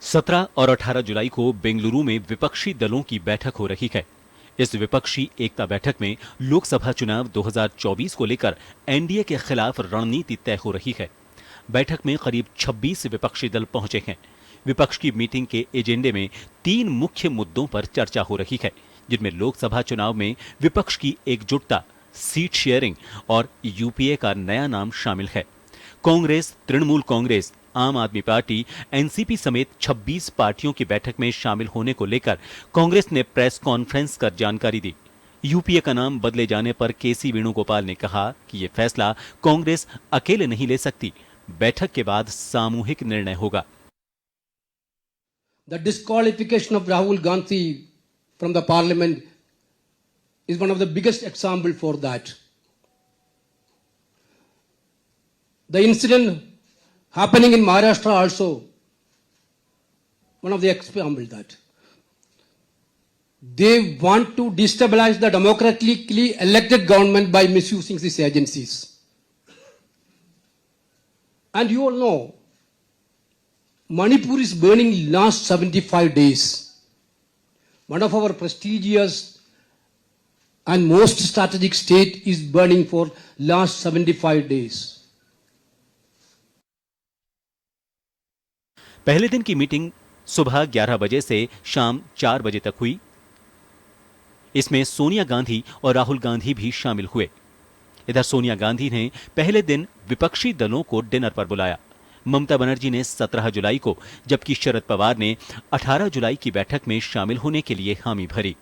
17 और 18 जुलाई को बेंगलुरु में विपक्षी दलों की बैठक हो रही है। इस विपक्षी एकता बैठक में लोकसभा चुनाव 2024 को लेकर एनडीए के खिलाफ रणनीति तय हो रही है। बैठक में करीब 26 विपक्षी दल पहुंचे हैं। विपक्ष की मीटिंग के एजेंडे में 3 मुख्य मुद्दों पर चर्चा हो रही है, जिनमें लोकसभा चुनाव में विपक्ष की एकजुटता, सीट शेयरिंग और यूपीए का नया नाम शामिल है। कांग्रेस, तृणमूल कांग्रेस, आम आदमी पार्टी, एनसीपी समेत 26 पार्टियों की बैठक में शामिल होने को लेकर कांग्रेस ने प्रेस कॉन्फ्रेंस कर जानकारी दी। यूपीए का नाम बदले जाने पर केसी वेणुगोपाल ने कहा कि यह फैसला कांग्रेस अकेले नहीं ले सकती, बैठक के बाद सामूहिक निर्णय होगा। The disqualification of Rahul Gandhi from the parliament is one of the biggest example for that. The incident happening in Maharashtra also one of the example that they want to destabilize the democratically elected government by misusing these agencies. And you all know Manipur is burning last 75 days. One of our prestigious and most strategic state is burning for last 75 days. पहले दिन की meeting सुबह 11 बजे से शाम 4 बजे तक हुई। इसमें सोनिया गांधी और राहुल गांधी भी शामिल हुए। इधर सोनिया गांधी ने पहले दिन विपक्षी दलों को डिनर पर बुलाया। ममता बनर्जी ने 17 जुलाई को, जबकि शरद पवार ने 18 जुलाई की बैठक में शामिल होने के लिए हामी भरी।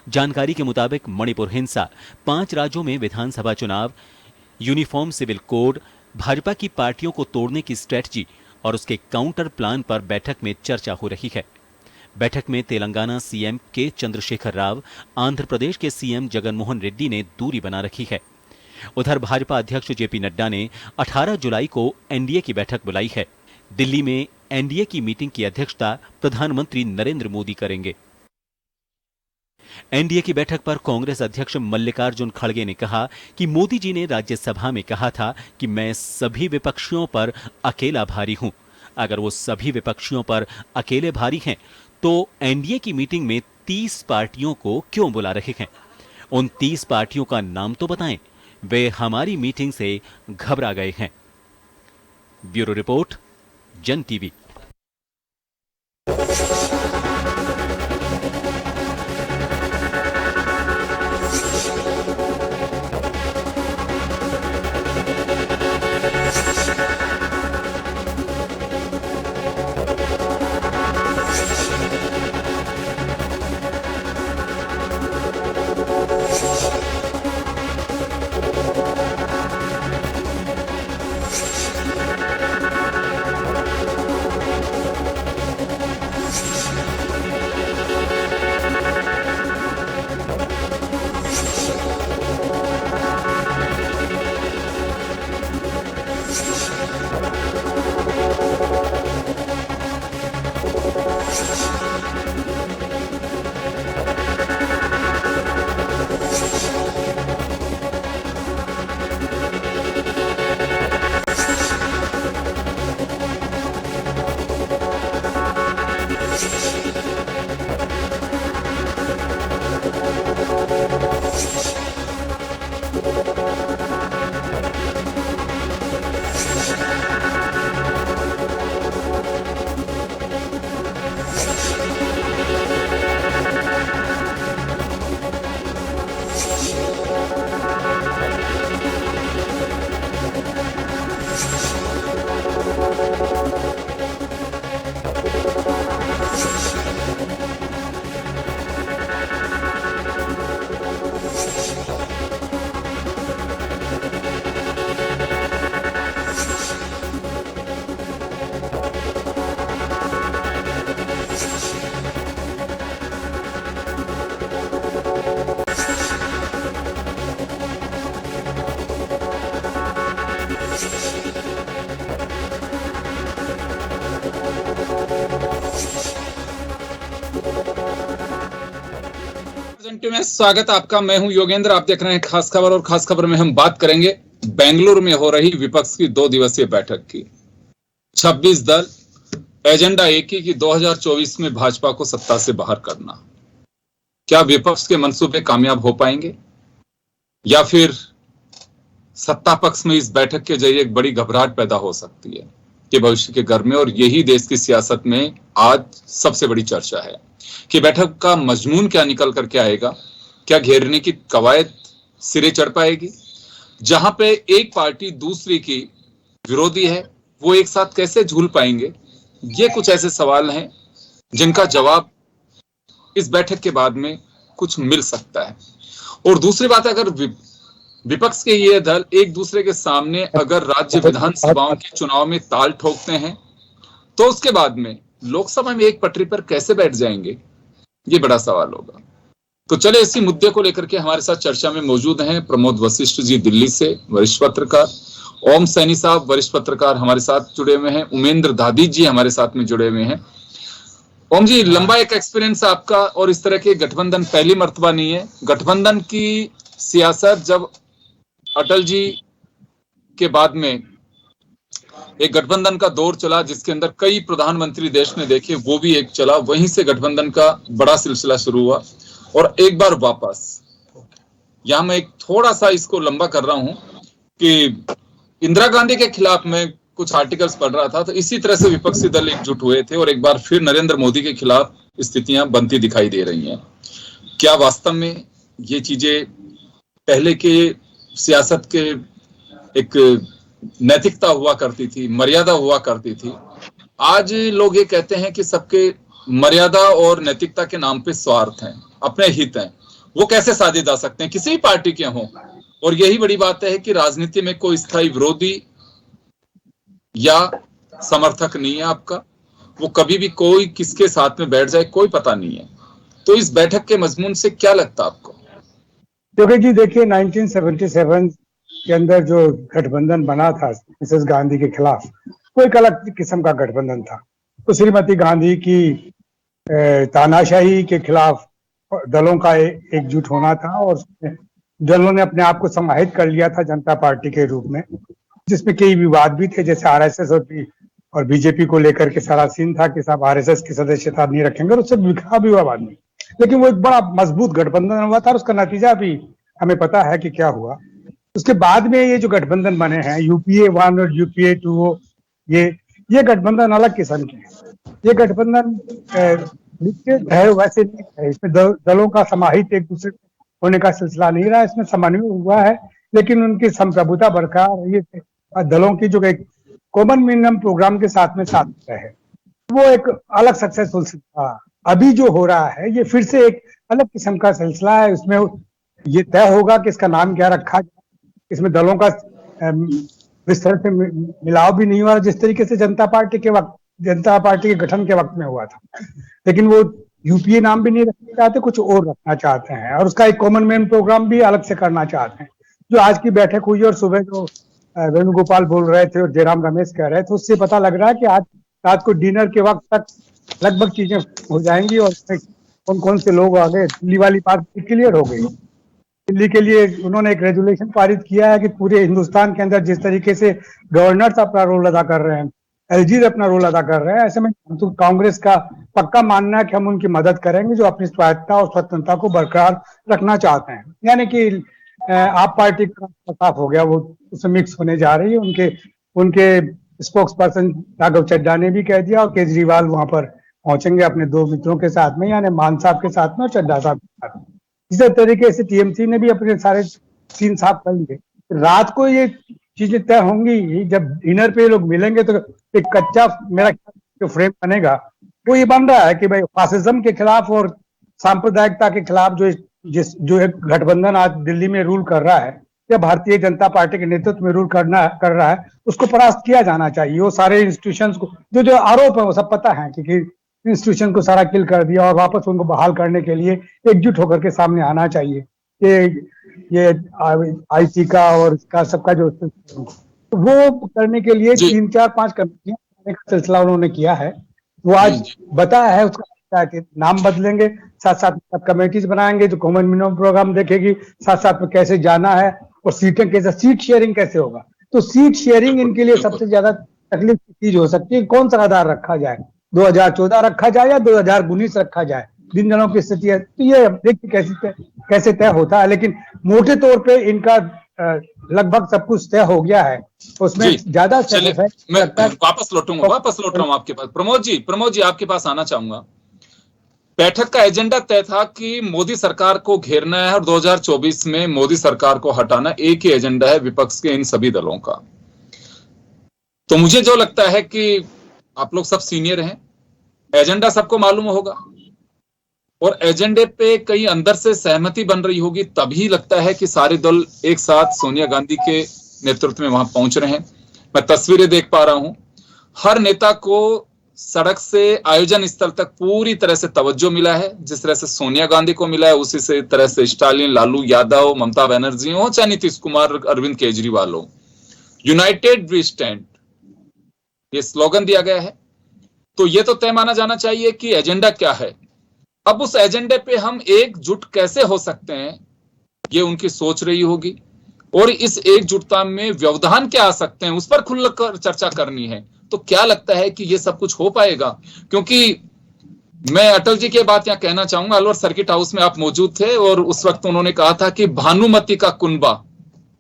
जानकारी के मुताबिक मणिपुर हिंसा, 5 राज्यों में विधानसभा चुनाव, यूनिफॉर्म सिविल कोड, भाजपा की पार्टियों को तोड़ने की स्ट्रेटजी और उसके काउंटर प्लान पर बैठक में चर्चा हो रही है। बैठक में तेलंगाना सीएम के चंद्रशेखर राव, आंध्र प्रदेश के सीएम जगनमोहन रेड्डी ने दूरी बना रखी है। उधर भाजपा अध्यक्ष जेपी नड्डा ने 18 जुलाई को एनडीए की बैठक बुलाई है। दिल्ली में एनडीए की मीटिंग की अध्यक्षता प्रधानमंत्री नरेंद्र मोदी करेंगे। एनडीए की बैठक पर कांग्रेस अध्यक्ष मल्लिकार्जुन खड़गे ने कहा कि मोदी जी ने राज्यसभा में कहा था कि मैं सभी विपक्षियों पर अकेला भारी हूं। अगर वो सभी विपक्षियों पर अकेले भारी हैं, तो एनडीए की मीटिंग में 30 पार्टियों को क्यों बुला रहे हैं? उन 30 पार्टियों का नाम तो बताएं। वे हमारी मीटिंग से घबरा गए हैं। ब्यूरो रिपोर्ट, जन टीवी। में स्वागत आपका। मैं हूं योगेंद्र, आप देख रहे हैं खास खबर। और खास खबर में हम बात करेंगे बेंगलुरु में हो रही विपक्ष की 2 दिवसीय बैठक की। 26 दल एजेंडा एक ही कि 2024 में भाजपा को सत्ता से बाहर करना। क्या विपक्ष के मंसूबे कामयाब हो पाएंगे या फिर सत्ता पक्ष में इस बैठक के जरिए एक बड़ी घबराहट पैदा हो सकती है कि भविष्य के घर में, और यही देश की सियासत में आज सबसे बड़ी चर्चा है कि बैठक का मजमून क्या निकल करके आएगा। क्या घेरने की कवायद सिरे चढ़ पाएगी? जहां पे एक पार्टी दूसरी की विरोधी है, वो एक साथ कैसे झूल पाएंगे? ये कुछ ऐसे सवाल हैं जिनका जवाब इस बैठक के बाद में कुछ मिल सकता है। और दूसरी बात, अगर विपक्ष के ये दल एक दूसरे के सामने अगर राज्य विधानसभाओं के चुनाव में ताल ठोकते हैं तो उसके बाद में लोकसभा में एक पटरी पर कैसे बैठ जाएंगे, ये बड़ा सवाल होगा। तो चले इसी मुद्दे को लेकर के हमारे साथ चर्चा में मौजूद हैं प्रमोद वशिष्ठ जी दिल्ली से, वरिष्ठ पत्रकार, ओम सैनी साहब वरिष्ठ पत्रकार हमारे साथ जुड़े हुए हैं, उमेंद्र दादी जी हमारे साथ में जुड़े हुए हैं। ओम जी, लंबा एक एक्सपीरियंस आपका, और इस तरह के गठबंधन पहली मर्तबा नहीं है। गठबंधन की सियासत जब अटल जी के बाद में एक गठबंधन का दौर चला जिसके अंदर कई प्रधानमंत्री देश ने देखे, वो भी एक चला, वहीं से गठबंधन का बड़ा सिलसिला शुरू हुआ और एक बार वापस। यहां मैं एक थोड़ा सा इसको लंबा कर रहा हूं कि इंदिरा गांधी के खिलाफ मैं कुछ आर्टिकल्स पढ़ रहा था, तो इसी तरह से विपक्षी दल एकजुट हुए थे और एक बार फिर नरेंद्र मोदी के खिलाफ स्थितियां बनती दिखाई दे रही हैं। क्या वास्तव में ये चीजें पहले के सियासत के एक नैतिकता हुआ करती थी, मर्यादा हुआ करती थी? आज लोग ये कहते हैं कि सबके मर्यादा और नैतिकता के नाम पे स्वार्थ हैं, अपने हित हैं, वो कैसे साधे जा सकते हैं, किसी भी पार्टी के हों। और यही बड़ी बात है कि राजनीति में कोई स्थायी विरोधी या समर्थक नहीं है आपका, वो कभी भी कोई किसके साथ में बैठ जाए कोई पता नहीं है। तो इस बैठक के मजमून से क्या लगता आपको? क्योंकि जी देखिए, 1977 के अंदर जो गठबंधन बना था मिसेस गांधी के खिलाफ, वो एक अलग किस्म का गठबंधन था। तो श्रीमती गांधी की तानाशाही के खिलाफ दलों का एकजुट होना था और दलों ने अपने आप को समाहित कर लिया था जनता पार्टी के रूप में, जिसमें कई विवाद भी थे, जैसे आरएसएस और बीजेपी को लेकर के सारा सीन था कि साहब आरएसएस की सदस्यता नहीं रखेंगे, और उससे लिखा भी हुआ बाद में। लेकिन वो एक बड़ा मजबूत गठबंधन हुआ था और उसका नतीजा भी हमें पता है कि क्या हुआ। उसके बाद में ये जो गठबंधन बने हैं यूपीए 1 और यूपीए 2, ये गठबंधन अलग किस्म के हैं। ये गठबंधन है वैसे नहीं है, इसमें दलों का समाहित एक दूसरे होने का सिलसिला नहीं रहा, इसमें समन्वय हुआ है, लेकिन उनकी संप्रभुता बरकरार रही है। दलों की जो एक कॉमन मिनिमम प्रोग्राम के साथ में साथ है, वो एक अलग सक्सेसफुल था। अभी जो हो रहा है ये फिर से एक अलग किस्म का सिलसिला है। उसमें ये तय होगा कि इसका नाम क्या रखा जाए। इसमें दलों का विस्तार से मिलाव भी नहीं हुआ जिस तरीके से जनता पार्टी के गठन के वक्त में हुआ था। लेकिन वो यूपीए नाम भी नहीं रखना चाहते, कुछ और रखना चाहते हैं, और उसका एक कॉमन मैन प्रोग्राम भी अलग से करना चाहते हैं। जो आज की बैठक हुई और सुबह जो वेणुगोपाल बोल रहे थे और जयराम रमेश कह रहे थे, उससे पता लग रहा है कि आज रात को डिनर के वक्त तक लगभग चीजें हो जाएंगी और कौन कौन से लोग आ गए। दिल्ली वाली बात क्लियर हो गई। दिल्ली के लिए उन्होंने एक रेजुलेशन पारित किया है कि पूरे हिंदुस्तान के अंदर जिस तरीके से गवर्नर्स अपना रोल अदा कर रहे हैं, एलजीज अपना रोल अदा कर रहे हैं, ऐसे में तो कांग्रेस का पक्का मानना है कि हम उनकी मदद करेंगे जो अपनी स्वायत्ता और स्वतंत्रता को बरकरार रखना चाहते हैं। यानी कि आप पार्टी का साफ हो गया, वो उसमें मिक्स होने जा रही है। उनके स्पोक्स पर्सन राघव चड्ढा ने भी कह दिया, और केजरीवाल वहां पर पहुंचेंगे अपने 2 मित्रों के साथ में, यानी मान साहब के साथ में और चड्ढा साहब के साथ में। इसी तरीके से टीएमसी ने भी अपने सारे सीन साफ कर लिए। रात को ये चीजें तय होंगी, जब डिनर पे लोग मिलेंगे तो एक कच्चा मेरा जो फ्रेम बनेगा वो ये बन रहा है कि भाई फासिज्म के खिलाफ और सांप्रदायिकता के खिलाफ जो एक गठबंधन आज दिल्ली में रूल कर रहा है या भारतीय जनता पार्टी के नेतृत्व में रूल कर रहा है, उसको परास्त किया जाना चाहिए। वो सारे इंस्टीट्यूशंस को जो आरोप है वो सब पता है कि इंस्टीट्यूशन को सारा किल कर दिया और वापस उनको बहाल करने के लिए एकजुट होकर के सामने आना चाहिए। ये आईटी का और इसका सबका जो वो करने के लिए 3, 4, 5 कमेटियां बनाने का सिलसिला उन्होंने किया है। वो आज बताया है उसका कि नाम बदलेंगे, साथ साथ सब कमेटीज बनाएंगे जो कॉमन मिनिमम प्रोग्राम देखेगी, साथ साथ में कैसे जाना है और सीटें कैसे, सीट शेयरिंग कैसे होगा। तो सीट शेयरिंग इनके लिए सबसे ज्यादा तकलीफ की चीज हो सकती है, कौन सा आधार रखा जाए। 2014 रखा जाए या 2019 रखा जाए, जिन जनों की स्थिति है, तो ये देखिए कैसे तय होता है। लेकिन मोटे तौर पे इनका लगभग सब कुछ तय हो गया है, उसमें ज्यादा चलिए मैं वापस लौटूंगा आपके पास। प्रमोद जी आपके पास आना चाहूंगा। बैठक का एजेंडा तय था कि मोदी सरकार को घेरना है और 2024 में मोदी सरकार को हटाना, एक ही एजेंडा है विपक्ष के इन सभी दलों का। तो मुझे जो लगता है कि आप लोग सब सीनियर हैं, एजेंडा सबको मालूम होगा और एजेंडे पे कहीं अंदर से सहमति बन रही होगी, तभी लगता है कि सारे दल एक साथ सोनिया गांधी के नेतृत्व में वहां पहुंच रहे हैं। मैं तस्वीरें देख पा रहा हूं, हर नेता को सड़क से आयोजन स्थल तक पूरी तरह से तवज्जो मिला है। जिस तरह से सोनिया गांधी को मिला है, उसी से तरह से स्टालिन, लालू यादव, ममता बनर्जी हो, चाहे नीतीश कुमार, अरविंद केजरीवाल हो, यूनाइटेड वी स्टैंड, ये स्लोगन दिया गया है। तो ये तो तय माना जाना चाहिए कि एजेंडा क्या है। अब उस एजेंडे पे हम एकजुट कैसे हो सकते हैं, ये उनकी सोच रही होगी और इस एकजुटता में व्यवधान क्या आ सकते हैं, उस पर खुलकर चर्चा करनी है। तो क्या लगता है कि ये सब कुछ हो पाएगा? क्योंकि मैं अटल जी की बात यहां कहना चाहूंगा। अलवर सर्किट हाउस में आप मौजूद थे और उस वक्त उन्होंने कहा था कि भानुमति का कुनबा,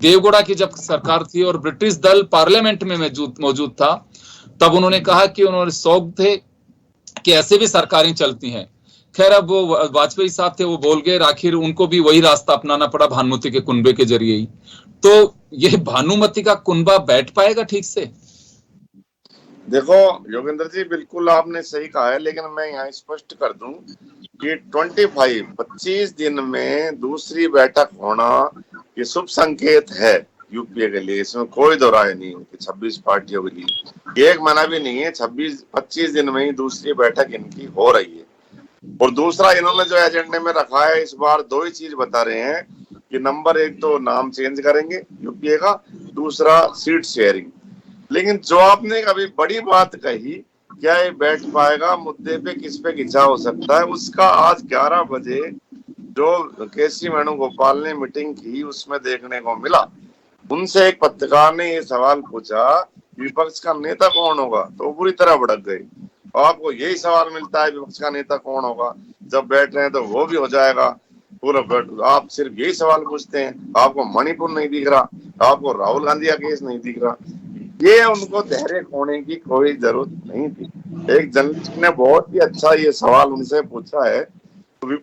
देवगौड़ा की जब सरकार थी और ब्रिटिश दल पार्लियामेंट में मौजूद था, तब उन्होंने कहा कि उन्होंने शौक थे कि ऐसे भी सरकारें चलती हैं। खैर, अब वो वाजपेयी साहब थे, वो बोल गए, आखिर उनको भी वही रास्ता अपनाना पड़ा भानुमति के कुनबे के जरिए ही। तो ये भानुमति का कुनबा बैठ पाएगा ठीक से? देखो योगेंद्र जी, बिल्कुल आपने सही कहा है, लेकिन मैं यहाँ स्पष्ट कर दूं कि 25 दिन में दूसरी बैठक होना ये शुभ संकेत है यूपीए के लिए। इसमें कोई दो राय नहीं कि 26 पार्टियों के लिए 1 महीना भी नहीं है, 25 दिन में ही दूसरी बैठक इनकी हो रही है। और दूसरा, इन्होंने जो एजेंडे में रखा है इस बार 2 ही चीज बता रहे हैं कि नंबर 1 तो नाम चेंज करेंगे यूपीए का, दूसरा सीट शेयरिंग। लेकिन जो आपने अभी बड़ी बात कही, क्या ये बैठ पाएगा, मुद्दे पे किस पे खिंचाव हो सकता है, उसका आज 11 बजे जो केसी वेणुगोपाल ने मीटिंग की उसमें देखने को मिला। उनसे एक पत्रकार ने ये सवाल पूछा विपक्ष का नेता कौन होगा, तो पूरी तरह भड़क गए। आपको यही सवाल मिलता है विपक्ष का नेता कौन होगा, जब बैठ रहे हैं तो वो भी हो जाएगा पूरा। आप सिर्फ यही सवाल पूछते हैं, आपको मणिपुर नहीं दिख रहा, आपको राहुल गांधी का केस नहीं दिख रहा। ये उनको धैर्य खोने की कोई जरूरत नहीं थी। एक जर्नलिस्ट ने बहुत ही अच्छा ये सवाल उनसे पूछा है,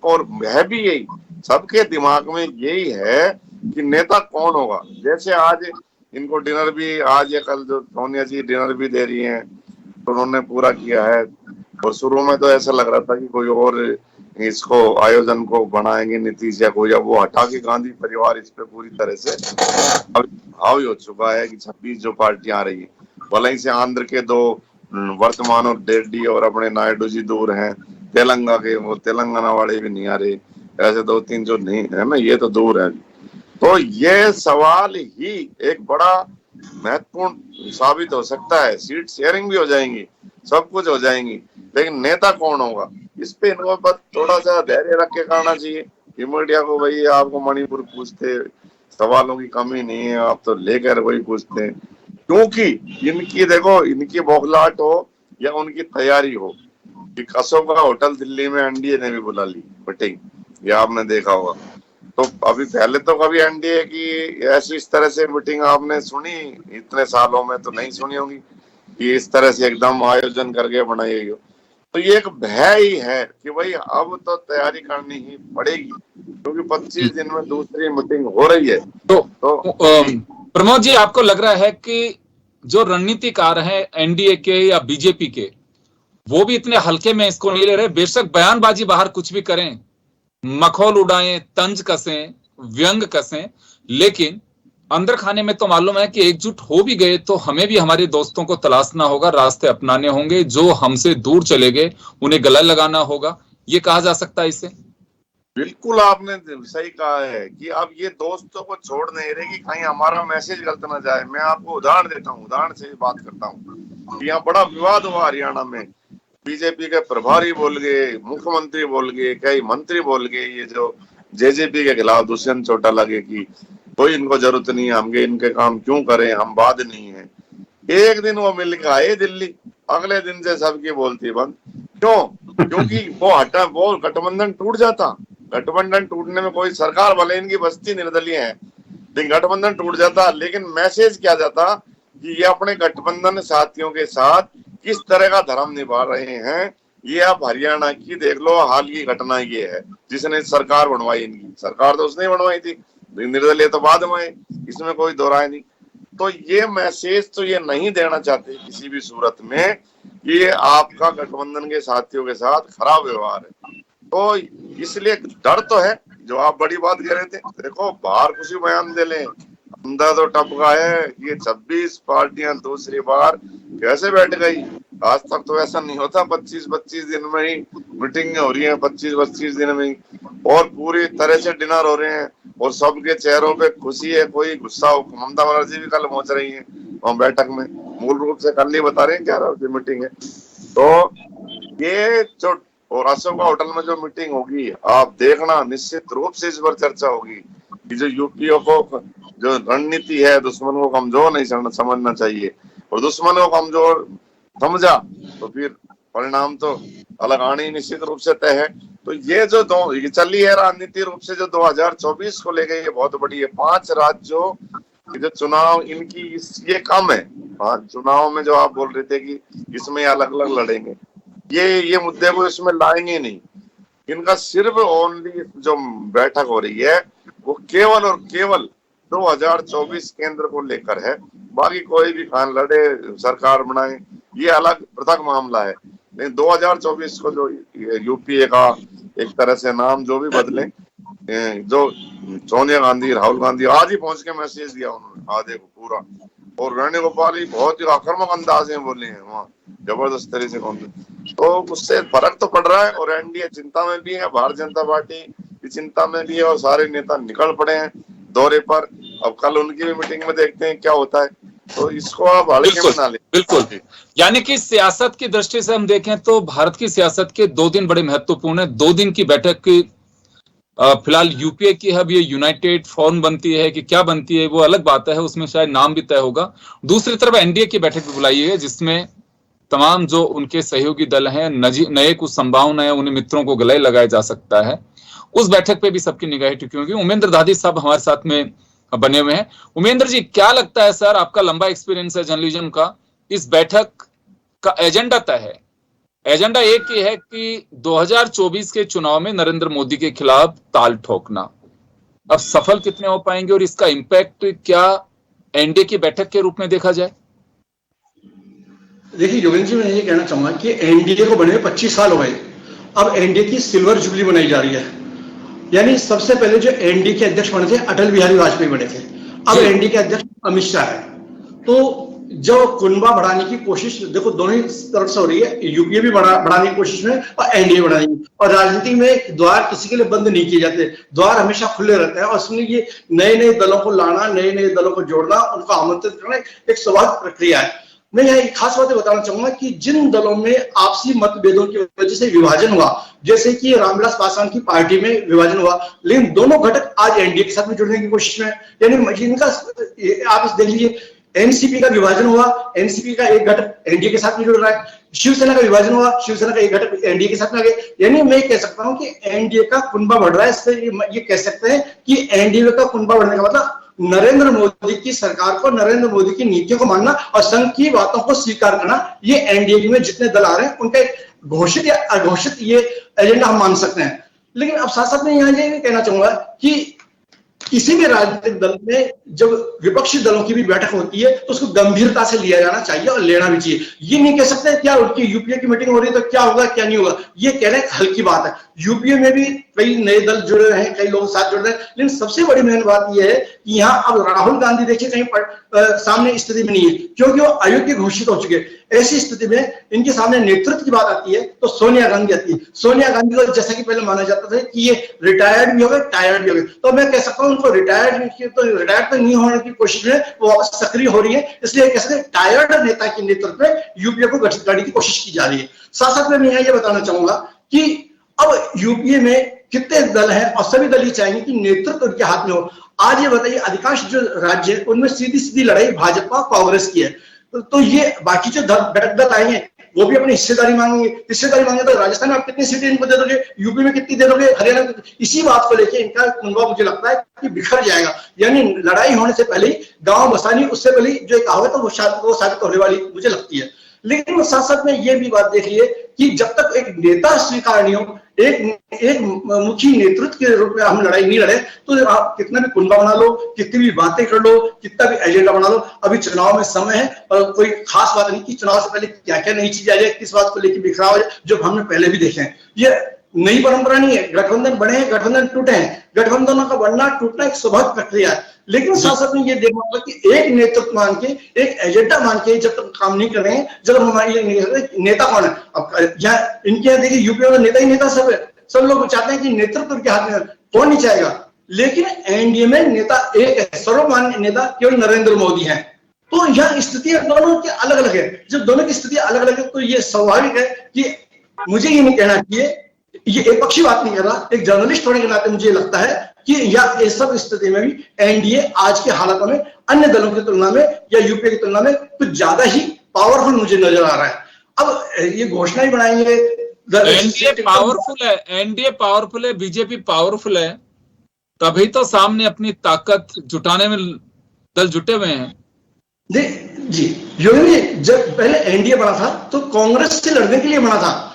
और है भी यही, सबके दिमाग में यही है कि नेता कौन होगा। जैसे आज इनको डिनर भी, आज या कल जो सोनिया जी डिनर भी दे रही हैं, तो उन्होंने पूरा किया है। और शुरू में तो ऐसा लग रहा था कि कोई और इसको आयोजन को बनाएंगे नीतीश या कोई, अब वो हटा के गांधी परिवार इस पे पूरी तरह से हावी हो चुका है कि 26 जो पार्टियां आ रही है, भले से आंध्र के 2 वर्तमान और रेड्डी और अपने नायडू जी दूर हैं, तेलंगाना के वो तेलंगाना वाले भी नहीं आ रहे, ऐसे 2-3 जो नहीं है ना, ये तो दूर है। तो ये सवाल ही एक बड़ा महत्वपूर्ण साबित हो सकता है। सीट शेयरिंग भी हो जाएंगी, सब कुछ हो जाएंगी, लेकिन नेता कौन होगा इस पे इनको बस थोड़ा सा धैर्य रख के करना चाहिए। कि मीडिया को भाई आपको मणिपुर पूछते, सवालों की कमी नहीं है, आप तो लेकर वही पूछते हैं। क्योंकि इनकी देखो, इनकी बौखलाहट हो या उनकी तैयारी हो कि अशोका होटल दिल्ली में एनडीए ने भी बुला ली मीटिंग, ये आपने देखा होगा। तो अभी पहले तो कभी एनडीए की ऐसी इस तरह से मीटिंग आपने सुनी इतने सालों में तो नहीं सुनी होगी कि इस तरह से एकदम आयोजन करके बनाई गई हो। तो ये एक भय ही है कि भाई अब तो तैयारी करनी ही पड़ेगी, क्योंकि 25 दिन में दूसरी मीटिंग हो रही है। तो प्रमोद जी, आपको लग रहा है कि जो रणनीतिकार हैं एनडीए के या बीजेपी के, वो भी इतने हल्के में इसको नहीं ले रहे? बेशक बयानबाजी बाहर कुछ भी करें, मखौल उड़ाएं, तंज कसें, व्यंग कसें, लेकिन अंदर खाने में तो मालूम है कि एकजुट हो भी गए तो हमें भी हमारे दोस्तों को तलाशना होगा, रास्ते अपनाने होंगे, जो हमसे दूर चले गए उन्हें गला लगाना होगा। ये कहा जा सकता है इसे? बिल्कुल आपने सही कहा है कि अब ये दोस्तों को छोड़ नहीं रहे कि कहीं हमारा मैसेज गलत ना जाए। मैं आपको उदाहरण देता हूँ, उदाहरण से बात करता हूँ। यहाँ बड़ा विवाद हुआ हरियाणा में, बीजेपी के प्रभारी बोल गए, मुख्यमंत्री बोल गए, कई मंत्री बोल गए, ये जो जेजेपी के खिलाफ दुष्यंत चौटाला के की कोई इनको जरूरत नहीं है, हम इनके काम क्यों करें, हम बाद नहीं है। एक दिन वो मिल के आए दिल्ली, अगले दिन से सबकी बोलती बंद। क्यों? क्योंकि वो गठबंधन टूट जाता। गठबंधन टूटने में कोई सरकार भले इनकी बस्ती निर्दलीय है, लेकिन गठबंधन टूट जाता। लेकिन मैसेज क्या जाता कि ये अपने गठबंधन साथियों के साथ किस तरह का धर्म निभा रहे हैं। ये आप हरियाणा की देख लो, हाल की घटना ये है जिसने सरकार बनवाई। इनकी सरकार तो उसने बनवाई थी, निर्दलीय तो बाद में, इसमें कोई दो राय नहीं। तो ये मैसेज तो ये नहीं देना चाहते किसी भी सूरत में कि आपका गठबंधन के साथियों के साथ खराब व्यवहार है। तो इसलिए डर तो है, जो आप बड़ी बात कह रहे थे। देखो बाहर कुछ बयान दे लें, अंदर तो टपका है। ये 26 पार्टियां दूसरी बार कैसे बैठ गई? आज तक तो ऐसा नहीं होता। 25-25 दिन में ही मीटिंग हो रही है, 25-25 दिन में ही, और पूरी तरह से डिनर हो रहे हैं और सबके चेहरों पे खुशी है, कोई गुस्सा हो। ममता बनर्जी भी कल पहुंच रही है वहां बैठक में, मूल रूप से कल नहीं बता रहे हैं 11 बजे मीटिंग है। तो ये जो और अशोका होटल में जो मीटिंग होगी, आप देखना निश्चित रूप से इस पर चर्चा होगी कि जो यूपीओ को जो रणनीति है, दुश्मन को कमजोर नहीं समझना चाहिए, और दुश्मन को कमजोर समझा तो फिर परिणाम तो अलग आने ही निश्चित रूप से तय है। तो ये जो ये चली है राजनीति रूप से जो 2024 को लेके ये बहुत बड़ी है। 5 राज्यों जो चुनाव इनकी ये कम है। 5 चुनाव में जो आप बोल रहे थे कि इसमें अलग अलग लड़ेंगे, ये मुद्दे को इसमें लाएंगे नहीं। इनका सिर्फ ओनली जो बैठक हो रही है वो केवल और केवल 2024 केंद्र को लेकर है। बाकी कोई भी खान लड़े, सरकार बनाए, ये अलग पृथक मामला है। लेकिन 2024 को जो यूपीए का एक तरह से नाम जो भी बदले, जो सोनिया गांधी, राहुल गांधी आज ही पहुंच के मैसेज दिया उन्होंने, आज देखो पूरा। और वेणुगोपाल ही बहुत ही आक्रामक अंदाज में बोले हैं वहाँ, जबरदस्त तरह से बोले। तो उससे फर्क तो पड़ रहा है। और एनडीए चिंता में भी है, भारतीय जनता पार्टी की चिंता में भी है, और सारे नेता निकल पड़े हैं दौरे पर। अब कल उनकी भी मीटिंग में देखते हैं क्या होता है। तो इसको आप हल्के में ना लें। बिल्कुल। यानी कि सियासत की दृष्टि से हम देखें तो भारत की सियासत के 2 दिन बड़े महत्वपूर्ण है। 2 दिन की बैठक की फिलहाल यूपीए की अब ये यूनाइटेड फॉर्म बनती है कि क्या बनती है वो अलग बात है, उसमें शायद नाम भी तय होगा। दूसरी तरफ एनडीए की बैठक भी बुलाई है जिसमें तमाम जो उनके सहयोगी दल हैं, नए कुछ संभावना है, उन्हें मित्रों को गले लगाया जा सकता है। उस बैठक पे भी सबकी निगाहें टिकी होंगी। उमेंद्र दादी साहब हमारे साथ में बने हुए हैं। उमेंद्र जी, क्या लगता है सर, आपका लंबा एक्सपीरियंस है जर्नलिज्म का, इस बैठक का एजेंडा तय है? एजेंडा एक ही है कि 2024 के चुनाव में नरेंद्र मोदी के खिलाफ ताल ठोकना। अब सफल कितने हो पाएंगे और इसका इंपैक्ट क्या एनडीए की बैठक के रूप में देखा जाए? देखिए योगेंद्र जी, मैं ये कहना चाहूंगा कि एनडीए को बने 25 साल हो गए। अब एनडीए की सिल्वर जुबली मनाई जा रही है। यानी सबसे पहले जो एनडीए के अध्यक्ष बने थे अटल बिहारी वाजपेयी बने थे, अब एनडीए के अध्यक्ष अमित शाह है। तो जो कुनबा बढ़ाने की कोशिश देखो दोनों ही तरफ से हो रही है, यूपीए भी बढ़ाने की कोशिश में और एनडीए बढ़ाने की। और राजनीति में द्वार किसी के लिए बंद नहीं किए जाते, द्वार हमेशा खुले रहते हैं। और उसमें ये नए नए दलों को लाना, नए नए दलों को जोड़ना, उनको आमंत्रित करना एक स्वाभाविक प्रक्रिया है। मैं यहाँ एक खास बात बताना चाहूंगा कि जिन दलों में आपसी मतभेदों की वजह से विभाजन हुआ, जैसे कि रामविलास पासवान की पार्टी में विभाजन हुआ, लेकिन दोनों घटक आज एनडीए के साथ में जुड़ने की कोशिश में। यानी इनका आप देख लीजिए, एनसीपी का विभाजन हुआ, एनसीपी का एक घटक एनडीए के साथ में जुड़ रहा है। शिवसेना का विभाजन हुआ, शिवसेना का एक घटक एनडीए के साथ में आ गया। यानी मैं कह सकता हूं कि एनडीए का कुनबा बढ़ रहा है। इससे ये कह सकते हैं कि एनडीए का कुनबा बढ़ने का मतलब नरेंद्र मोदी की सरकार को, नरेंद्र मोदी की नीतियों को मानना और संघ की बातों को स्वीकार करना, ये एनडीए में जितने दल आ रहे हैं उनका घोषित या अघोषित ये एजेंडा हम मान सकते हैं। लेकिन अब साथ साथ में यहाँ ये कहना चाहूंगा कि किसी भी राजनीतिक दल में जब विपक्षी दलों की भी बैठक होती है तो उसको गंभीरता से लिया जाना चाहिए और लेना भी चाहिए। ये नहीं कह सकते क्या उनकी यूपीए की मीटिंग हो रही है तो क्या होगा क्या नहीं होगा, ये कहना एक हल्की बात है। यूपीए में भी कई नए दल जुड़े रहे हैं, कई लोग साथ जुड़ रहे हैं, लेकिन सबसे बड़ी मेन बात यह है कि यहाँ अब राहुल गांधी देखिए कहीं सामने स्थिति में नहीं है, क्योंकि वो अयोग्य घोषित हो चुके हैं। ऐसी स्थिति में इनके सामने नेतृत्व की बात आती है तो सोनिया गांधी आती है। सोनिया गांधी को जैसा कि पहले माना जाता था कि ये रिटायर्ड भी हो गए, टायर्ड भी हो गए, तो मैं कह सकता हूँ उनको रिटायर्ड तो नहीं होने की कोशिश में वो वापस सक्रिय हो रही है। इसलिए कह सकते हैं टायर्ड नेता के नेतृत्व में यूपीए को गठित करने की कोशिश की जा रही है। साथ साथ में मैं ये बताना चाहूंगा कि अब यूपीए में कितने दल हैं और सभी दल ये चाहेंगे कि नेतृत्व उनके हाथ में हो। आज ये बताइए, अधिकांश जो राज्य उनमें सीधी सीधी लड़ाई भाजपा कांग्रेस की है, तो ये बाकी जो घटक दल आएंगे वो भी अपनी हिस्सेदारी मांगे तो राजस्थान में आप कितनी सीटें इनको दे दोगे, यूपी में कितनी दे दोगे, हरियाणा में, इसी बात को लेके इनका कुनबा मुझे लगता है कि बिखर जाएगा। यानी लड़ाई होने से पहले गांव बसानी, उससे पहले जो कहावत है वो साबित होने वाली मुझे लगती है। लेकिन साथ साथ में ये भी बात देखिए कि जब तक एक नेता स्वीकार नहीं हो, एक मुखी नेतृत्व के रूप में हम लड़ाई नहीं लड़े, तो आप कितना भी कुनबा बना लो, कितनी भी बातें कर लो, कितना भी एजेंडा बना लो, अभी चुनाव में समय है और कोई खास बात नहीं कि चुनाव से पहले क्या क्या नई चीज आ जाए, किस बात को लेकर बिखराव हो जाए, जो हमने पहले भी देखे हैं। ये नई परंपरा नहीं है, गठबंधन बने हैं, गठबंधन टूटे हैं, गठबंधनों का बनना टूटना एक स्वाभाविक प्रक्रिया है। लेकिन साथ साथ में ये देखना होगा कि एक नेतृत्व मान के, एक एजेंडा मान के जब तक काम नहीं कर रहे हैं, जब हमारे नेता कौन है। अब यहाँ इनके यहाँ देखिए यूपी में नेता ही नेता सब है, सब लोग चाहते हैं कि नेतृत्व उनके हाथ में, कौन नहीं चाहेगा। लेकिन एनडीए में नेता एक है, सर्वमान्य नेता केवल नरेंद्र मोदी है। तो यहाँ स्थितियां दोनों की अलग अलग है। जब दोनों की स्थितियां अलग अलग है तो ये स्वाभाविक है कि मुझे ये नहीं कहना चाहिए, ये एक पक्षी बात नहीं कर रहा, एक जर्नलिस्ट होने के नाते मुझे लगता है कि इस सब स्थिति में भी एनडीए आज के हालातों में अन्य दलों की तुलना में या यूपीए की तुलना में कुछ ज्यादा ही पावरफुल मुझे नजर आ रहा है। अब ये घोषणा ही बनाएंगे, एनडीए पावरफुल है, बीजेपी पावरफुल है, तभी तो सामने अपनी ताकत जुटाने में दल जुटे हुए हैं। जी योगी जी, जब पहले एनडीए बना था तो कांग्रेस से लड़ने के लिए बना था।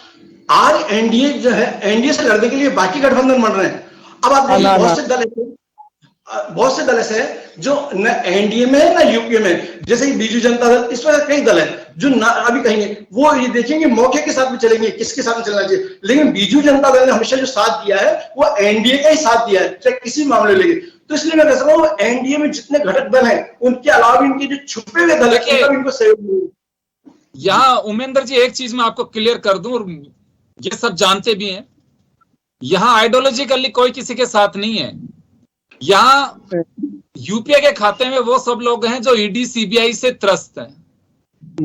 आज एनडीए जो है, एनडीए से लड़ने के लिए बाकी गठबंधन बन रहे हैं। अब आप देखिए बहुत से दल ऐसे हैं जो न एनडीए में है न यूपीए में, जैसे बीजू जनता दल, इस तरह कई दल हैं जो ना अभी कहेंगे, वो ये देखेंगे मौके के साथ में चलेंगे, किसके साथ में चलना चाहिए। लेकिन बीजू जनता दल ने हमेशा जो साथ दिया है वो एनडीए का ही साथ दिया है, चाहे किसी मामले लेंगे। तो इसलिए मैं कह सकता हूँ एनडीए में जितने घटक दल हैं उनके अलावा इनके जो छुपे हुए दल है इनको सहयोग। यहाँ उमेंद्र जी एक चीज मैं आपको क्लियर कर दूं, और ये सब जानते भी हैं, यहाँ आइडियोलॉजिकली कोई किसी के साथ नहीं है। यहाँ यूपीए के खाते में वो सब लोग हैं जो ईडी सीबीआई से त्रस्त हैं,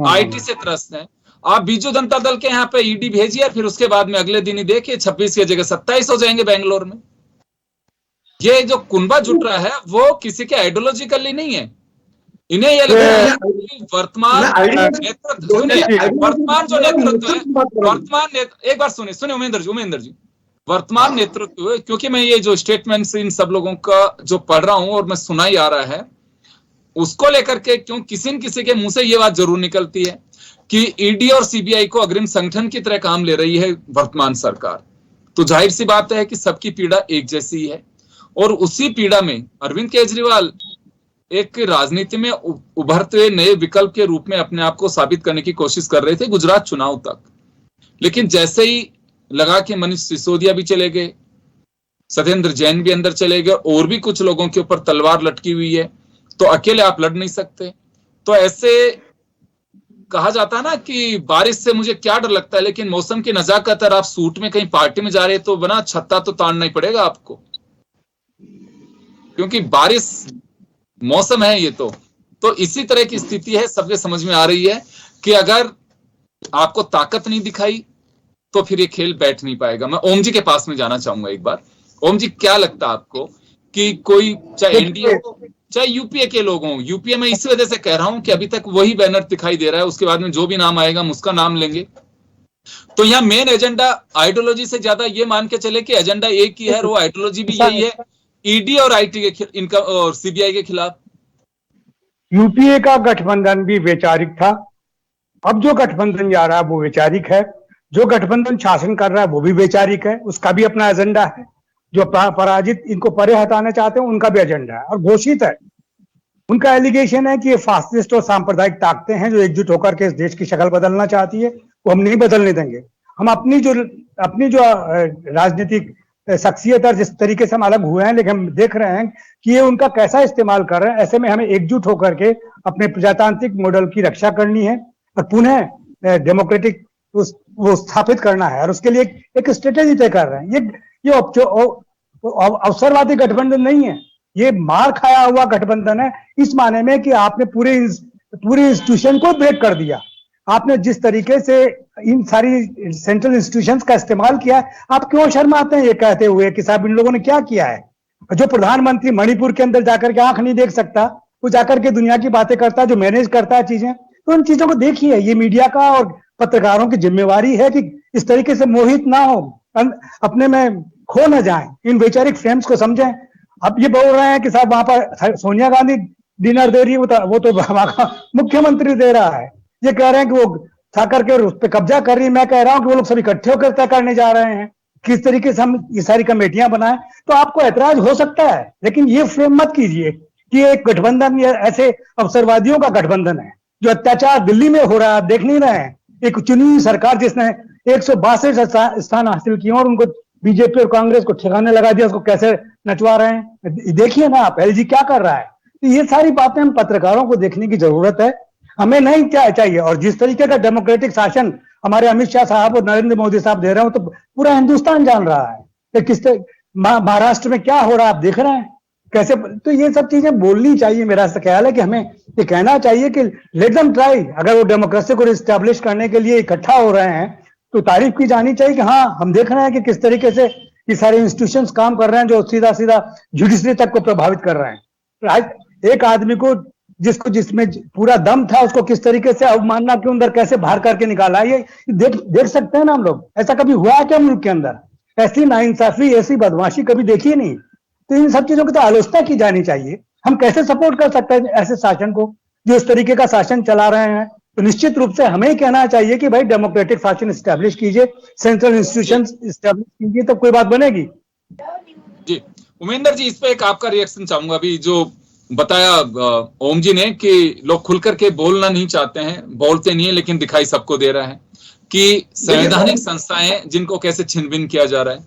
आईटी से त्रस्त हैं। आप बीजू जनता दल के यहाँ पे ईडी भेजिए, फिर उसके बाद में अगले दिन ही देखिए 26 की जगह 27 हो जाएंगे बेंगलोर में। ये जो कुनबा जुट रहा है वो किसी के आइडियोलॉजिकली नहीं है। इन्हें यह लगता है वर्तमान नेतृत्व, वर्तमान जो नेतृत्व है, एक बार सुनिए उमेंद्र जी, वर्तमान नेतृत्व, क्योंकि मैं ये जो स्टेटमेंट्स इन सब लोगों का जो पढ़ रहा हूं और मैं सुनाई आ रहा है, उसको लेकर के क्यों किसी न किसी के मुंह से ये बात जरूर निकलती है कि ईडी और सीबीआई को अग्रिम संगठन की तरह काम ले रही है वर्तमान सरकार। तो जाहिर सी बात है कि सबकी पीड़ा एक जैसी है, और उसी पीड़ा में अरविंद केजरीवाल एक राजनीति में उभरते हुए नए विकल्प के रूप में अपने आप को साबित करने की कोशिश कर रहे थे गुजरात चुनाव तक। लेकिन जैसे ही लगा कि मनीष सिसोदिया भी चले गए, सत्येंद्र जैन भी अंदर चले गए, और भी कुछ लोगों के ऊपर तलवार लटकी हुई है, तो अकेले आप लड़ नहीं सकते। तो ऐसे कहा जाता है ना कि बारिश से मुझे क्या डर लगता है, लेकिन मौसम की नजाकत, अगर आप सूट में कहीं पार्टी में जा रहे हैं तो बना छत्ता तो तानना ही पड़ेगा आपको, क्योंकि बारिश मौसम है ये। तो इसी तरह की स्थिति है, सबके समझ में आ रही है कि अगर आपको ताकत नहीं दिखाई तो फिर ये खेल बैठ नहीं पाएगा। मैं ओम जी के पास में जाना चाहूंगा एक बार। ओम जी, क्या लगता है आपको कि कोई, चाहे एनडीए हो चाहे यूपीए के लोग हों, यूपीए में इसी वजह से कह रहा हूं कि अभी तक वही बैनर दिखाई दे रहा है, उसके बाद में जो भी नाम आएगा हम उसका नाम लेंगे। तो यहाँ मेन एजेंडा आइडियोलॉजी से ज्यादा ये मान के चले कि एजेंडा एक ही है, और वो आइडियोलॉजी भी यही है, ईडी और आईटी के इनका और सीबीआई के खिलाफ। यूपीए का गठबंधन भी वैचारिक था, अब जो गठबंधन जा रहा है वो वैचारिक है, जो गठबंधन शासन कर रहा है वो भी वैचारिक है, उसका भी अपना एजेंडा है। जो पराजित इनको परे हटाना चाहते हैं उनका भी एजेंडा है और घोषित है। उनका एलिगेशन है कि ये फासिस्ट और सांप्रदायिक ताकतें हैं जो एकजुट होकर के इस देश की शक्ल बदलना चाहती है, वो हम नहीं बदलने देंगे। हम अपनी जो राजनीतिक शख्सियत और जिस तरीके से हम अलग हुए हैं, लेकिन हम देख रहे हैं कि ये उनका कैसा इस्तेमाल कर रहे हैं। ऐसे में हमें एकजुट होकर के अपने प्रजातांत्रिक मॉडल की रक्षा करनी है और पुनः डेमोक्रेटिक वो स्थापित करना है, और उसके लिए एक स्ट्रेटेजी तय कर रहे हैं। ये अवसरवादी गठबंधन नहीं है, ये मार खाया हुआ गठबंधन है, इस माने में कि आपने पूरे इंस्टीट्यूशन को ब्रेक कर दिया। आपने जिस तरीके से इन सारी सेंट्रल इंस्टीट्यूशंस का इस्तेमाल किया है, आप क्यों शर्माते हैं ये कहते हुए कि साहब इन लोगों ने क्या किया है। जो प्रधानमंत्री मणिपुर के अंदर जाकर के आंख नहीं देख सकता, वो जाकर के दुनिया की बातें करता है, जो मैनेज करता है चीजें, तो उन चीजों को देखिए। ये मीडिया का और पत्रकारों की जिम्मेवारी है कि इस तरीके से मोहित ना हो, अपने में खो ना जाएं, इन वैचारिक फ्रेम्स को समझें। अब ये बोल रहे हैं कि साहब वहां पर सोनिया गांधी डिनर दे रही है, वो तो वहां का मुख्यमंत्री दे रहा है। ये कह रहे हैं कि वो था करके उस पर कब्जा कर रही है। मैं कह रहा हूं कि वो लोग सब इकट्ठे होकर तय करने जा रहे हैं किस तरीके से हम ये सारी कमेटियां बनाएं। तो आपको ऐतराज हो सकता है, लेकिन ये फ्रेम मत कीजिए कि एक गठबंधन या ऐसे अवसरवादियों का गठबंधन है। जो अत्याचार दिल्ली में हो रहा है आप देख नहीं रहे हैं। एक चुनी हुई सरकार जिसने 162 स्थान हासिल किए और उनको बीजेपी और कांग्रेस को ठिकाने लगा दिया, उसको कैसे नचवा रहे हैं देखिए ना आप। एलजी क्या कर रहा है। तो ये सारी बातें हम पत्रकारों को देखने की जरूरत है, हमें नहीं चाहिए। और जिस तरीके का डेमोक्रेटिक शासन हमारे अमित शाह साहब और नरेंद्र मोदी साहब दे रहे हो, तो पूरा हिंदुस्तान जान रहा है कि किस महाराष्ट्र में क्या हो रहा है आप देख रहे हैं कैसे। तो ये सब चीजें बोलनी चाहिए। मेरा ऐसा ख्याल है कि हमें ये कहना चाहिए कि लेट देम ट्राई। अगर वो डेमोक्रेसी को रिस्टैब्लिश करने के लिए इकट्ठा हो रहे हैं तो तारीफ की जानी चाहिए कि हाँ, हम देख रहे हैं कि किस तरीके से ये सारे इंस्टीट्यूशंस काम कर रहे हैं जो सीधा सीधा जुडिशरी तक को प्रभावित कर रहे हैं। आज एक आदमी को जिसमें पूरा दम था, उसको किस तरीके से अवमानना के अंदर कैसे बाहर करके निकाला, ये देख सकते हैं ना हम लोग। ऐसा कभी हुआ है क्या मुल्क के अंदर? ऐसी नाइंसाफी, ऐसी बदमाशी कभी देखी नहीं। तो इन सब चीजों की तो आलोचना की जानी चाहिए। हम कैसे सपोर्ट कर सकते हैं ऐसे शासन को जो इस तरीके का शासन चला रहे हैं? तो निश्चित रूप से हमें कहना चाहिए कि भाई डेमोक्रेटिक शासन इस्टेब्लिश कीजिए, सेंट्रल इंस्टीट्यूशन इस्टेब्लिश कीजिए, तब कोई बात बनेगी। जी उमेंद्र जी, इस पे एक आपका रिएक्शन चाहूंगा। अभी जो बताया ओम जी ने कि लोग खुल करके बोलना नहीं चाहते हैं, बोलते नहीं है, लेकिन दिखाई सबको दे रहा है कि संवैधानिक संस्थाएं जिनको कैसे छिन-भिन किया जा रहा है।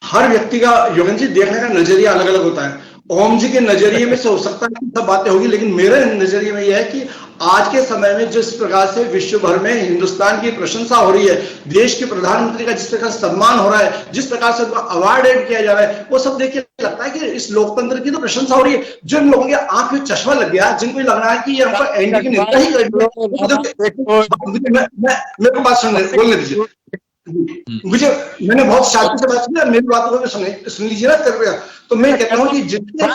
हर व्यक्ति का योगेंद्र जी देखने का नजरिया अलग अलग होता है। ओम जी के नजरिए में से हो सकता है सब बातें होगी, लेकिन मेरे नजरिए में यह है कि आज के समय में जिस प्रकार से विश्व भर में हिंदुस्तान की प्रशंसा हो रही है, देश के प्रधानमंत्री का जिस प्रकार सम्मान हो रहा है, जिस प्रकार से उनको अवार्ड किया जा रहा है, वो सब देख के लगता है कि इस लोकतंत्र की तो प्रशंसा हो रही है। जिन लोगों के आंख में चश्मा लग गया, जिनको लग रहा है कि ये हमको एनडीए की निंदा ही कर मेरे को बात बोलने दीजिए मुझे। मैंने बहुत शांति से बात सुनी, मेरी बातों को सुन लीजिए ना कर रहा। तो मैं कहता हूँ कि जितने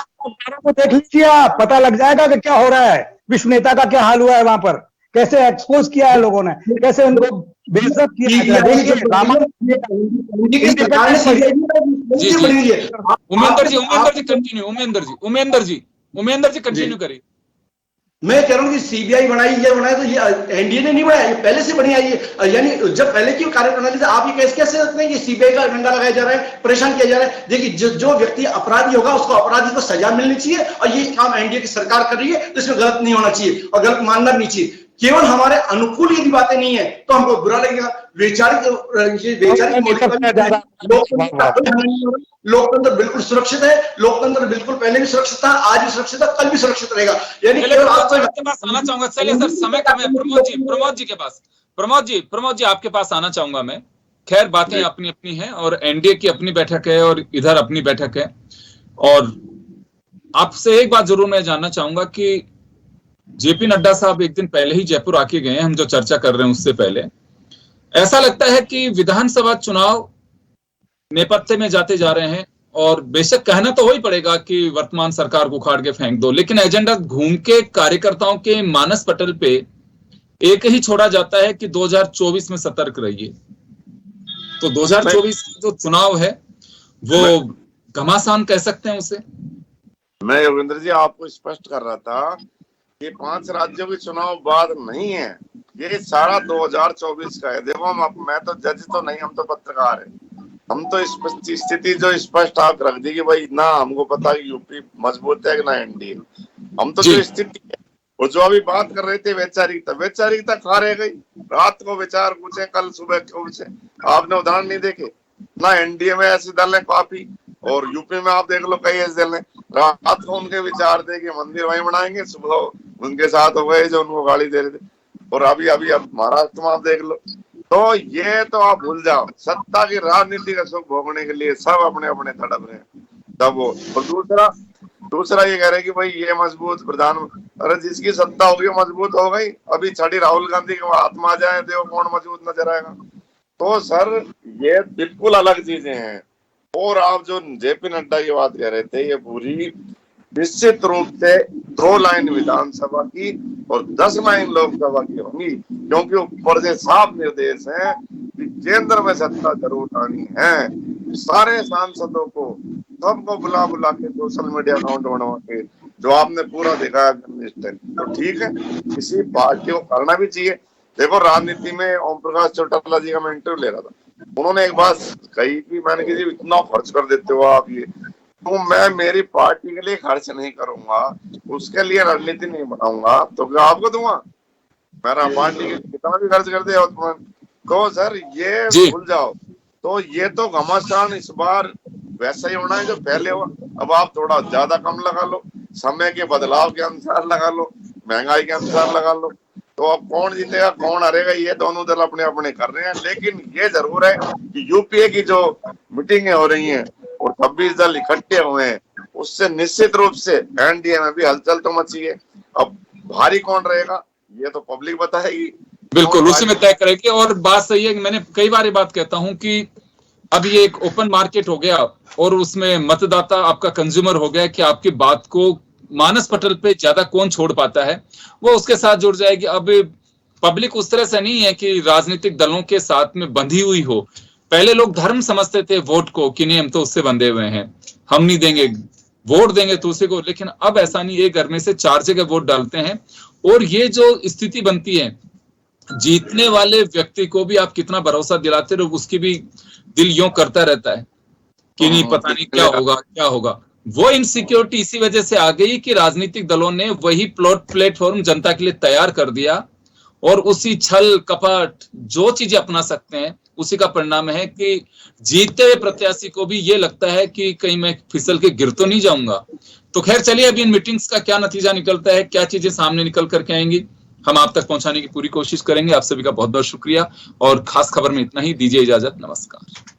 को देख लीजिए आप, पता लग जाएगा कि क्या हो रहा है। विश्व नेता का क्या हाल हुआ है वहां पर, कैसे एक्सपोज किया है लोगों ने, कैसे उनको बेइज्जत किया है। उमेंद्र जी कंटिन्यू करिए। मैं कह रहा हूँ कि सीबीआई बनाई, ये बनाया, तो ये एनडीए ने नहीं बनाया, ये पहले से बनी आई है। यानी जब पहले की कार्यप्रणाली से आप ये कैसे रखते हैं कि सीबीआई का डंडा लगाया जा रहा है, परेशान किया जा रहा है। देखिए जो व्यक्ति अपराधी होगा उसको अपराधी को सजा मिलनी चाहिए, और ये काम एनडीए की सरकार कर रही है तो इसमें गलत नहीं होना चाहिए और गलत मानना भी नहीं चाहिए। केवल हमारे अनुकूल यदि बातें नहीं है तो हमको बुरा लगेगा। लोकतंत्र बिल्कुल सुरक्षित है, लोकतंत्र बिल्कुल पहले भी सुरक्षित था, आज भी सुरक्षित है, कल भी सुरक्षित रहेगा। यानी आपके पास आना चाहूंगा। चलिए सर, समय कम है। प्रमोद जी के पास, प्रमोद जी आपके पास आना चाहूंगा मैं। खैर बातें अपनी अपनी हैं और एनडीए की अपनी बैठक है और इधर अपनी बैठक है। और आपसे एक बात जरूर मैं जानना चाहूंगा कि जेपी नड्डा साहब एक दिन पहले ही जयपुर आके गए हैं, हम जो चर्चा कर रहे हैं उससे पहले। ऐसा लगता है कि विधानसभा चुनाव नेपथ्य में जाते जा रहे हैं, और बेशक कहना तो वही पड़ेगा कि वर्तमान सरकार को उखाड़ के फेंक दो, लेकिन एजेंडा घूम के कार्यकर्ताओं के मानस पटल पे एक ही छोड़ा जाता है कि 2024 में सतर्क रहिए। तो 2024 जो चुनाव है वो घमासान कह सकते हैं उसे। मैं योगेंद्र जी आपको स्पष्ट कर रहा था ये 5 राज्यों के चुनाव बाद नहीं है, ये सारा 2024 का है। देखो मैं तो जज तो नहीं, हम तो पत्रकार हैं। हम तो स्थिति जो स्पष्ट आप रख दी कि भाई ना हमको पता कि यूपी मजबूत है कि ना एनडीए। हम तो जो स्थिति है, और जो अभी बात कर रहे थे वैचारिकता खा रह गई। रात को विचार पूछे, कल सुबह क्यों पूछे, आपने उदाहरण नहीं देखे ना। एनडीए में ऐसे दल है काफी, और यूपी में आप देख लो कई ऐसे दल हैं। रात को उनके विचार थे कि मंदिर वहीं बनाएंगे, सुबह उनके साथ हो गए जो उनको गाली दे रहे थे। और अभी अब महाराष्ट्र में आप देख लो। तो ये तो आप भूल जाओ, सत्ता की राजनीति का सुख भोगने के लिए सब अपने अपने तड़प रहे हैं तब वो। और दूसरा ये कह रहे हैं कि भाई ये मजबूत प्रधान, अरे जिसकी सत्ता होगी मजबूत हो गई। अभी छठी राहुल गांधी के हाथ में आ जाए तो कौन मजबूत नजर आएगा। तो सर ये बिल्कुल अलग चीजें हैं। और आप जो जेपी नड्डा की बात कह रहे थे, ये पूरी निश्चित रूप से 2 लाइन विधानसभा की और 10 लाइन लोकसभा की होंगी, क्योंकि ऊपर से साफ निर्देश है कि केंद्र में सत्ता जरूर आनी है। सारे सांसदों को सबको बुला बुला के सोशल मीडिया अकाउंट बनवा के, जो आपने पूरा देखा है, तो ठीक है, किसी पार्टी को करना भी चाहिए। देखो राजनीति में ओम प्रकाश चौटाला जी का मैं इंटरव्यू ले रहा था, उन्होंने एक बात कही कि मैंने किसी इतना खर्च कर देते हो आप, ये तो मैं मेरी पार्टी के लिए खर्च नहीं करूंगा, उसके लिए रणनीति नहीं बनाऊंगा, तो क्या आपको दूंगा? मेरा पार्टी के कितना भी खर्च कर दे तो सर ये भूल जाओ। तो ये तो घमासान इस बार वैसा ही होना है जो पहले हुआ। अब आप थोड़ा ज्यादा कम लगा लो, समय के बदलाव के अनुसार लगा लो, महंगाई के अनुसार लगा लो, तो अब कौन जीतेगा कौन हारेगा ये दोनों दल अपने अपने कर रहे हैं। लेकिन ये जरूर है कि यूपीए की जो मीटिंगें हो रही हैं और 26 दल इकट्ठे हुए हैं, उससे निश्चित रूप से एनडीए में भी हलचल तो मची है। अब भारी कौन रहेगा ये तो पब्लिक बताएगी, बिल्कुल उसी में तय करेगी। और बात सही है कि मैंने कई बार ये बात कहता हूं कि अब ये एक ओपन मार्केट हो गया और उसमें मतदाता आपका कंज्यूमर हो गया कि आपकी बात को मानस पटल पे ज्यादा कौन छोड़ पाता है वो उसके साथ जुड़ जाएगी। अब पब्लिक उस तरह से नहीं है कि राजनीतिक दलों के साथ में बंधी हुई हो। पहले लोग धर्म समझते थे वोट को कि नहीं हम तो उससे बंधे हुए हैं, हम नहीं देंगे, वोट देंगे तो उसी को। लेकिन अब ऐसा नहीं, एक घर में से 4 जगह वोट डालते हैं। और ये जो स्थिति बनती है, जीतने वाले व्यक्ति को भी आप कितना भरोसा दिलाते रहो, उसकी भी दिल यूं करता रहता है कि नहीं पता नहीं क्या होगा क्या होगा। वो इनसिक्योरिटी इसी वजह से आ गई कि राजनीतिक दलों ने वही प्लेटफॉर्म जनता के लिए तैयार कर दिया और उसी छल कपट जो चीजें अपना सकते हैं उसी का परिणाम है कि जीतते हुए प्रत्याशी को भी ये लगता है कि कहीं मैं फिसल के गिर तो नहीं जाऊंगा। तो खैर चलिए, अभी इन मीटिंग्स का क्या नतीजा निकलता है, क्या चीजें सामने निकल करके आएंगी, हम आप तक पहुंचाने की पूरी कोशिश करेंगे। आप सभी का बहुत बहुत शुक्रिया और खास खबर में इतना ही। दीजिए इजाजत, नमस्कार।